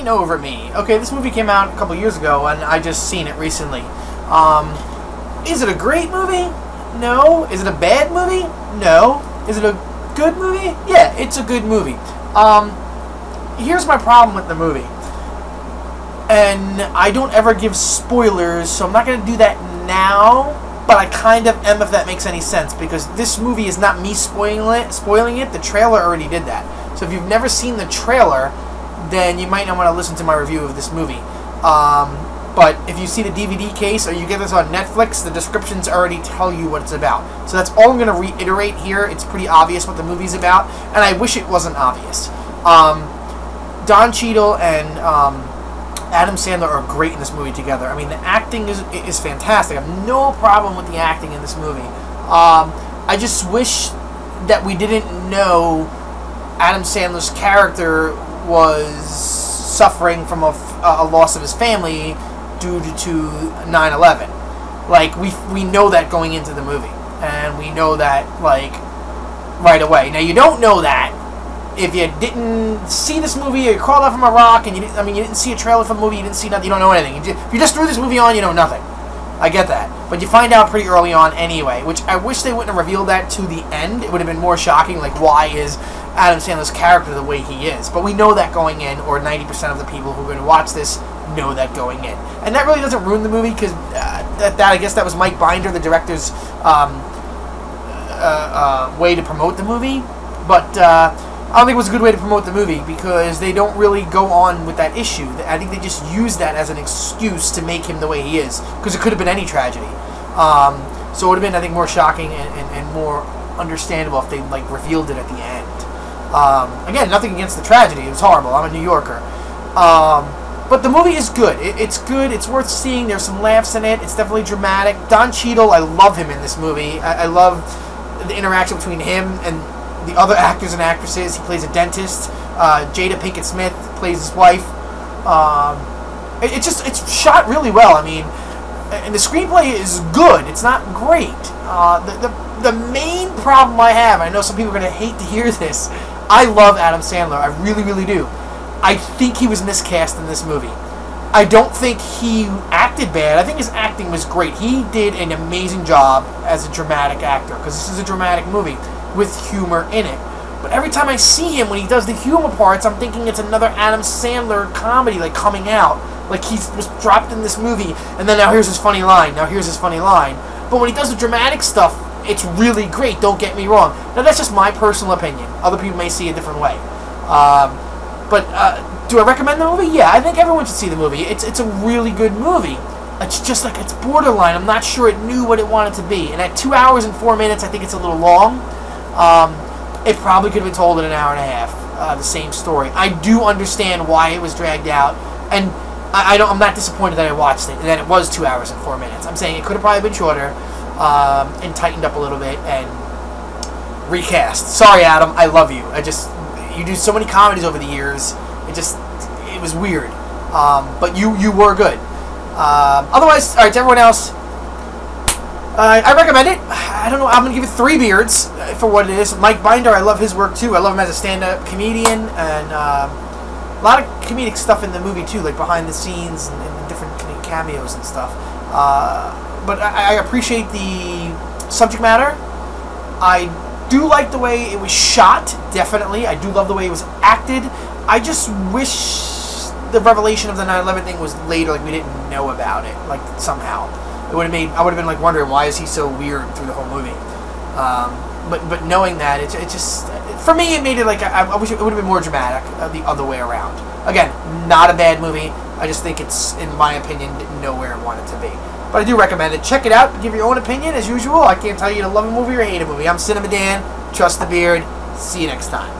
Reign Over Me. Okay, this movie came out a couple years ago, and I just seen it recently. Is it a great movie? No. Is it a bad movie? No. Is it a good movie? Yeah, it's a good movie. Here's my problem with the movie. And I don't ever give spoilers, so I'm not going to do that now. But I kind of am, if that makes any sense, because this movie is not me spoiling it. The trailer already did that. So if you've never seen the trailer, then you might not want to listen to my review of this movie. But if you see the DVD case or you get this on Netflix, the descriptions already tell you what it's about. So that's all I'm going to reiterate here. It's pretty obvious what the movie's about, and I wish it wasn't obvious. Don Cheadle and Adam Sandler are great in this movie together. I mean, the acting is fantastic. I have no problem with the acting in this movie. I just wish that we didn't know Adam Sandler's character was suffering from a loss of his family due to 9/11. Like, we know that going into the movie, and we know that, like, right away. Now, you don't know that if you didn't see this movie, or you crawled out from a rock, and you didn't see a trailer for the movie, you didn't see nothing, you don't know anything. If you just threw this movie on, you know nothing. I get that. But you find out pretty early on anyway, which I wish they wouldn't have revealed that to the end. It would have been more shocking, like, why is Adam Sandler's character the way he is? But we know that going in, or 90% of the people who are going to watch this know that going in. And that really doesn't ruin the movie, because I guess that was Mike Binder, the director's way to promote the movie. But I don't think it was a good way to promote the movie, because they don't really go on with that issue. I think they just use that as an excuse to make him the way he is, because it could have been any tragedy. So it would have been, I think, more shocking and more understandable if they, like, revealed it at the end. Again, nothing against the tragedy. It was horrible. I'm a New Yorker. But the movie is good. It's good. It's worth seeing. There's some laughs in it. It's definitely dramatic. Don Cheadle, I love him in this movie. I love the interaction between him and the other actors and actresses. He plays a dentist. Jada Pinkett Smith plays his wife. It's shot really well. I mean, and the screenplay is good. It's not great. The main problem I have, I know some people are going to hate to hear this, I love Adam Sandler. I really, really do. I think he was miscast in this movie. I don't think he acted bad. I think his acting was great. He did an amazing job as a dramatic actor, because this is a dramatic movie with humor in it. But every time I see him, when he does the humor parts, I'm thinking it's another Adam Sandler comedy, like, coming out. Like, he was dropped in this movie, and then now here's his funny line. Now here's his funny line. But when he does the dramatic stuff, it's really great, don't get me wrong. Now, that's just my personal opinion. Other people may see it a different way. Do I recommend the movie? Yeah, I think everyone should see the movie. It's a really good movie. It's just like, it's borderline. I'm not sure it knew what it wanted to be. And at 2 hours and 4 minutes, I think it's a little long. It probably could have been told in an hour and a half, the same story. I do understand why it was dragged out, and I'm not disappointed that I watched it, and that it was 2 hours and 4 minutes. I'm saying it could have probably been shorter, and tightened up a little bit, and recast. Sorry, Adam, I love you. You do so many comedies over the years, it was weird. But you were good. Otherwise, alright, to everyone else, I recommend it. I don't know, I'm going to give it 3 beards for what it is. Mike Binder, I love his work too. I love him as a stand-up comedian, and a lot of comedic stuff in the movie too, like behind the scenes and different cameos and stuff. But I appreciate the subject matter. I do like the way it was shot, definitely. I do love the way it was acted. I just wish the revelation of the 9/11 thing was later, like we didn't know about it, like somehow. I would have been like wondering, why is he so weird through the whole movie? But knowing that, it just, for me, it made it like, I wish it would have been more dramatic the other way around. Again, not a bad movie. I just think it's, in my opinion, didn't know where it wanted to be. But I do recommend it. Check it out. Give your own opinion, as usual. I can't tell you to love a movie or hate a movie. I'm CinemaDan. Trust the beard. See you next time.